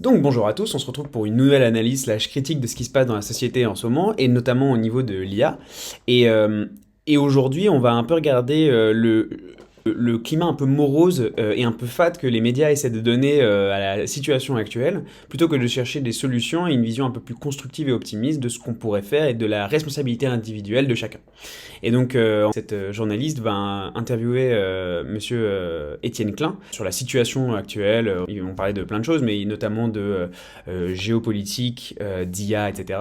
Donc bonjour à tous, on se retrouve pour une nouvelle analyse slash critique de ce qui se passe dans la société en ce moment, et notamment au niveau de l'IA. Et, euh, et aujourd'hui, on va un peu regarder le climat un peu morose et un peu fade que les médias essaient de donner à la situation actuelle, plutôt que de chercher des solutions et une vision un peu plus constructive et optimiste de ce qu'on pourrait faire et de la responsabilité individuelle de chacun. Et donc, cette journaliste va interviewer monsieur Étienne Klein sur la situation actuelle. Ils vont parler de plein de choses, mais notamment de géopolitique, d'IA, etc.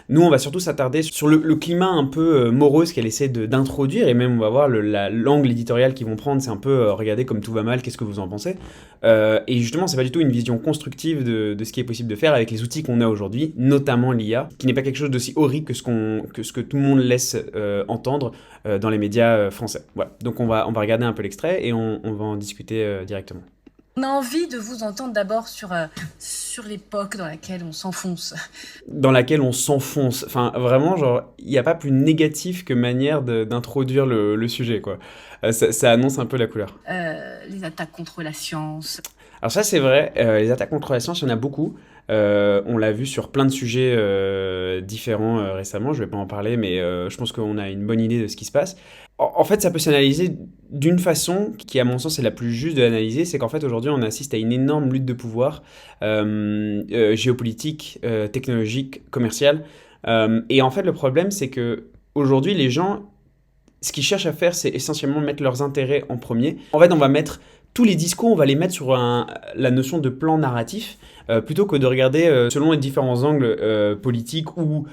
Nous, on va surtout s'attarder sur le climat un peu morose qu'elle essaie d'introduire, et même on va voir l'angle éditorial qu'ils vont prendre, c'est un peu regarder comme tout va mal, qu'est-ce que vous en pensez. Et justement, c'est pas du tout une vision constructive de ce qui est possible de faire avec les outils qu'on a aujourd'hui, notamment l'IA, qui n'est pas quelque chose d'aussi horrible que ce que tout le monde laisse entendre dans les médias français. Voilà. Donc on va regarder un peu l'extrait et on va en discuter directement. On a envie de vous entendre d'abord sur l'époque dans laquelle on s'enfonce. Dans laquelle on s'enfonce. Enfin, vraiment, genre, il n'y a pas plus négatif que manière d'introduire le sujet, quoi. Ça annonce un peu la couleur. Les attaques contre la science. Alors ça, c'est vrai, les attaques contre la science, il y en a beaucoup. On l'a vu sur plein de sujets différents récemment, je vais pas en parler, mais je pense qu'on a une bonne idée de ce qui se passe. En fait, ça peut s'analyser d'une façon qui, à mon sens, est la plus juste de l'analyser, c'est qu'en fait, aujourd'hui, on assiste à une énorme lutte de pouvoir géopolitique, technologique, commerciale. Et en fait, le problème, c'est que aujourd'hui, les gens, ce qu'ils cherchent à faire, c'est essentiellement mettre leurs intérêts en premier. En fait, on va mettre tous les discours, on va les mettre sur la notion de plan narratif, plutôt que de regarder selon les différents angles politiques ou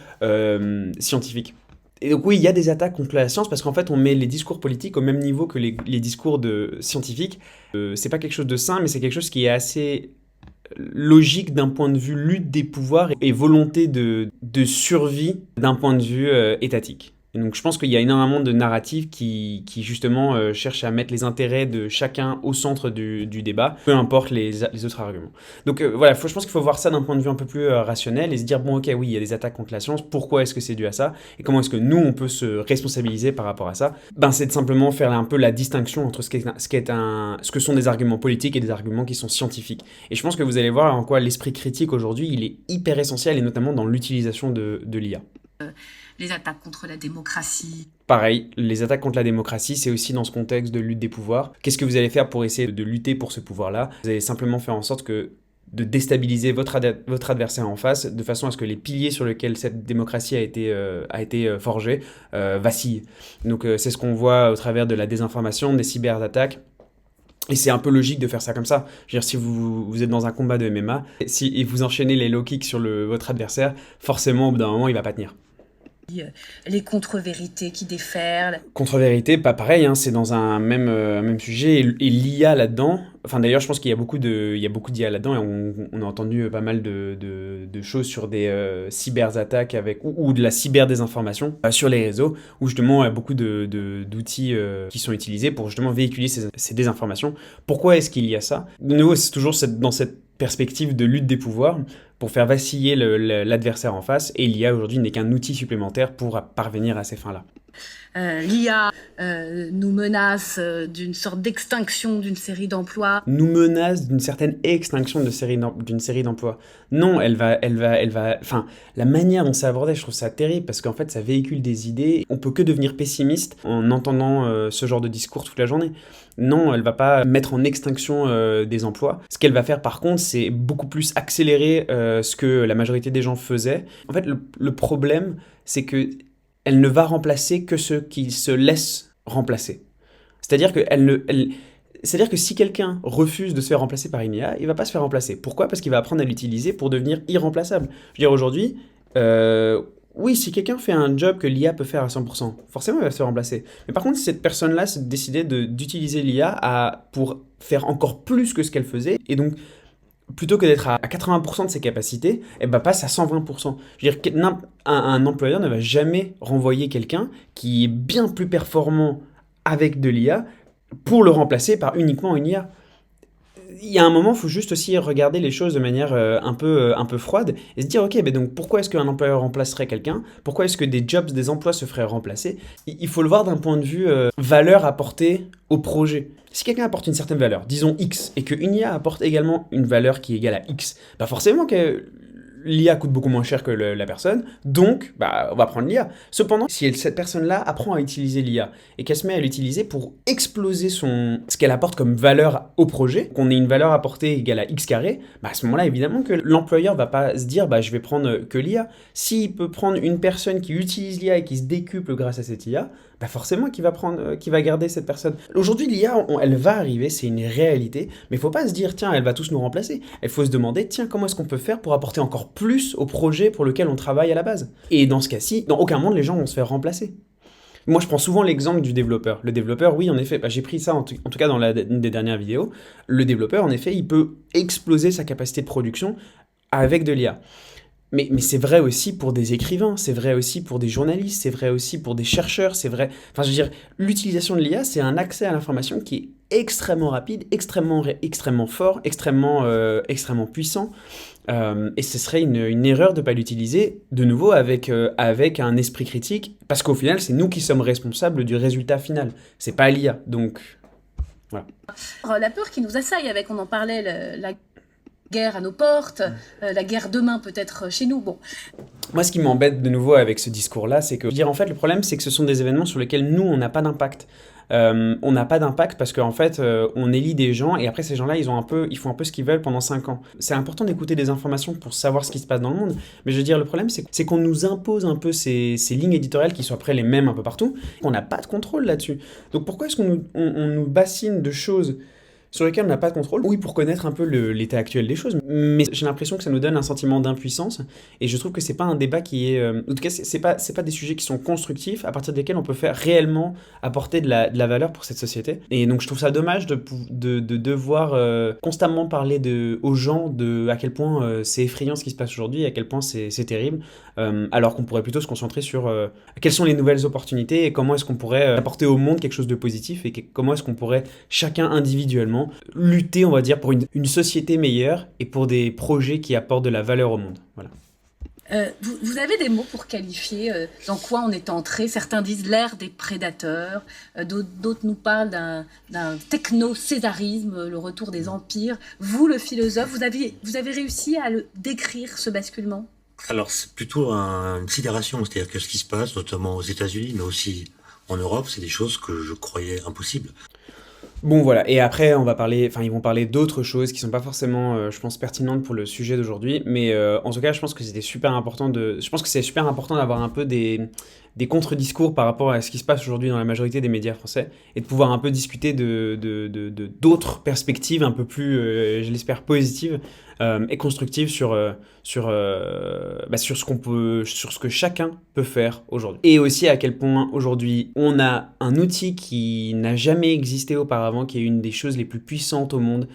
scientifiques. Et donc oui, il y a des attaques contre la science parce qu'en fait, on met les discours politiques au même niveau que les discours scientifiques. C'est pas quelque chose de sain, mais c'est quelque chose qui est assez logique d'un point de vue lutte des pouvoirs et volonté de survie d'un point de vue étatique. Et donc je pense qu'il y a énormément de narratifs qui justement cherchent à mettre les intérêts de chacun au centre du débat, peu importe les autres arguments. Donc voilà, je pense qu'il faut voir ça d'un point de vue un peu plus rationnel et se dire, bon ok, oui, il y a des attaques contre la science, pourquoi est-ce que c'est dû à ça? Et comment est-ce que nous, on peut se responsabiliser par rapport à ça? Ben c'est de simplement faire un peu la distinction entre ce que sont des arguments politiques et des arguments qui sont scientifiques. Et je pense que vous allez voir en quoi l'esprit critique aujourd'hui, il est hyper essentiel, et notamment dans l'utilisation de l'IA. Les attaques contre la démocratie. Pareil, les attaques contre la démocratie, c'est aussi dans ce contexte de lutte des pouvoirs. Qu'est-ce que vous allez faire pour essayer de lutter pour ce pouvoir-là? Vous allez simplement faire en sorte de déstabiliser votre adversaire en face, de façon à ce que les piliers sur lesquels cette démocratie a été forgée vacillent. Donc c'est ce qu'on voit au travers de la désinformation, des cyberattaques. Et c'est un peu logique de faire ça comme ça. Je veux dire, si vous êtes dans un combat de MMA, et vous enchaînez les low kicks sur votre adversaire, forcément, au bout d'un moment, il va pas tenir. Les contre-vérités qui déferlent. Contre-vérité, pas pareil, hein, c'est dans même sujet, et l'IA là-dedans, enfin d'ailleurs je pense qu'il y a beaucoup d'IA là-dedans, et on a entendu pas mal de choses sur des cyberattaques ou de la cyberdésinformation sur les réseaux, où justement il y a beaucoup d'outils qui sont utilisés pour justement véhiculer ces désinformations. Pourquoi est-ce qu'il y a ça? De nouveau, c'est toujours dans cette perspective de lutte des pouvoirs, pour faire vaciller l'adversaire en face, et l'IA aujourd'hui n'est qu'un outil supplémentaire pour parvenir à ces fins-là. L'IA nous menace d'une sorte d'extinction d'une série d'emplois. Nous menace d'une certaine extinction d'une série d'emplois. Non, enfin, la manière dont c'est abordé, je trouve ça terrible, parce qu'en fait, ça véhicule des idées. On peut que devenir pessimiste en entendant ce genre de discours toute la journée. Non, elle va pas mettre en extinction des emplois. Ce qu'elle va faire, par contre, c'est beaucoup plus accélérer ce que la majorité des gens faisaient. En fait, le problème, c'est que elle ne va remplacer que ceux qui se laissent remplacer. C'est-à-dire que c'est-à-dire que si quelqu'un refuse de se faire remplacer par une IA, il va pas se faire remplacer. Pourquoi? Parce qu'il va apprendre à l'utiliser pour devenir irremplaçable. Je veux dire, aujourd'hui, oui, si quelqu'un fait un job que l'IA peut faire à 100%, forcément il va se faire remplacer. Mais par contre, si cette personne-là décidait d'utiliser l'IA pour faire encore plus que ce qu'elle faisait, et donc plutôt que d'être à 80% de ses capacités, elle passe à 120%. Je veux dire, un employeur ne va jamais renvoyer quelqu'un qui est bien plus performant avec de l'IA pour le remplacer par uniquement une IA. il y a un moment, il faut juste aussi regarder les choses de manière un peu froide et se dire, ok, mais donc pourquoi est-ce qu'un employeur remplacerait quelqu'un? Pourquoi est-ce que des jobs, des emplois se feraient remplacer? Il faut le voir d'un point de vue valeur apportée au projet. Si quelqu'un apporte une certaine valeur, disons X, et qu'une IA apporte également une valeur qui est égale à X, bah forcément que l'IA coûte beaucoup moins cher que la personne, donc bah, on va prendre l'IA. Cependant, si cette personne-là apprend à utiliser l'IA et qu'elle se met à l'utiliser pour exploser ce qu'elle apporte comme valeur au projet, qu'on ait une valeur apportée égale à X carré, bah à ce moment-là, évidemment que l'employeur va pas se dire bah, je vais prendre que l'IA. S'il peut prendre une personne qui utilise l'IA et qui se décuple grâce à cette IA, bah forcément qu'il va garder cette personne. Aujourd'hui, l'IA, elle va arriver, c'est une réalité, mais il faut pas se dire, tiens, elle va tous nous remplacer. Il faut se demander, tiens, comment est-ce qu'on peut faire pour apporter encore plus au projet pour lequel on travaille à la base. Et dans ce cas-ci, dans aucun monde, les gens vont se faire remplacer. Moi, je prends souvent l'exemple du développeur. Le développeur, oui, en effet, bah, j'ai pris ça en tout cas dans une des dernières vidéos. Le développeur, en effet, il peut exploser sa capacité de production avec de l'IA. Mais c'est vrai aussi pour des écrivains, c'est vrai aussi pour des journalistes, c'est vrai aussi pour des chercheurs, c'est vrai... Enfin, je veux dire, l'utilisation de l'IA, c'est un accès à l'information qui est extrêmement rapide, extrêmement fort, extrêmement puissant. Et ce serait une erreur de ne pas l'utiliser, de nouveau, avec un esprit critique, parce qu'au final, c'est nous qui sommes responsables du résultat final. C'est pas l'IA, donc... Voilà. La peur qui nous assaille avec, on en parlait, la guerre à nos portes, la guerre demain peut-être chez nous. Bon. Moi, ce qui m'embête de nouveau avec ce discours-là, c'est que, en fait, le problème, c'est que ce sont des événements sur lesquels nous, on n'a pas d'impact. On n'a pas d'impact parce qu'en fait, on élit des gens et après, ces gens-là, ils font un peu ce qu'ils veulent pendant 5 ans. C'est important d'écouter des informations pour savoir ce qui se passe dans le monde. Mais je veux dire, le problème, c'est qu'on nous impose un peu ces lignes éditoriales qui sont après les mêmes un peu partout. On n'a pas de contrôle là-dessus. Donc, pourquoi est-ce qu'on nous bassine de choses sur lesquels on n'a pas de contrôle? Oui, pour connaître un peu l'état actuel des choses, mais j'ai l'impression que ça nous donne un sentiment d'impuissance, et je trouve que c'est pas un débat qui est... en tout cas, c'est pas des sujets qui sont constructifs, à partir desquels on peut faire réellement apporter de la valeur pour cette société. Et donc je trouve ça dommage de devoir constamment parler aux gens de à quel point c'est effrayant ce qui se passe aujourd'hui, à quel point c'est terrible, alors qu'on pourrait plutôt se concentrer sur quelles sont les nouvelles opportunités, et comment est-ce qu'on pourrait apporter au monde quelque chose de positif, et comment est-ce qu'on pourrait chacun individuellement lutter, on va dire, pour une société meilleure et pour des projets qui apportent de la valeur au monde. Voilà. Vous avez des mots pour qualifier dans quoi on est entré? Certains disent l'ère des prédateurs, d'autres nous parlent d'un techno-césarisme, le retour des empires. Vous, le philosophe, vous avez réussi à le décrire, ce basculement? Alors, c'est plutôt une sidération, c'est-à-dire que ce qui se passe, notamment aux États-Unis, mais aussi en Europe, c'est des choses que je croyais impossibles. Bon voilà, et après ils vont parler d'autres choses qui sont pas forcément, je pense, pertinentes pour le sujet d'aujourd'hui, mais en tout cas, je pense que c'est super important d'avoir un peu des contre-discours par rapport à ce qui se passe aujourd'hui dans la majorité des médias français, et de pouvoir un peu discuter d'autres perspectives un peu plus, je l'espère, positives et constructives sur ce que chacun peut faire aujourd'hui. Et aussi à quel point aujourd'hui on a un outil qui n'a jamais existé auparavant, qui est une des choses les plus puissantes au monde,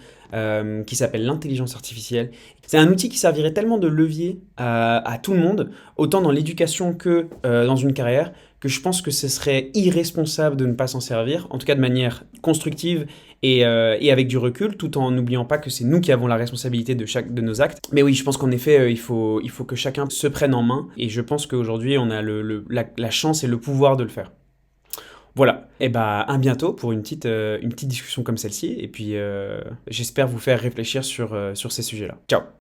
qui s'appelle l'intelligence artificielle. C'est un outil qui servirait tellement de levier à tout le monde, autant dans l'éducation que dans une carrière, que je pense que ce serait irresponsable de ne pas s'en servir, en tout cas de manière constructive et avec du recul, tout en n'oubliant pas que c'est nous qui avons la responsabilité de nos actes. Mais oui, je pense qu'en effet, il faut que chacun se prenne en main, et je pense qu'aujourd'hui, on a la chance et le pouvoir de le faire. Voilà, et bah à bientôt pour une petite discussion comme celle-ci, et puis j'espère vous faire réfléchir sur ces sujets-là. Ciao!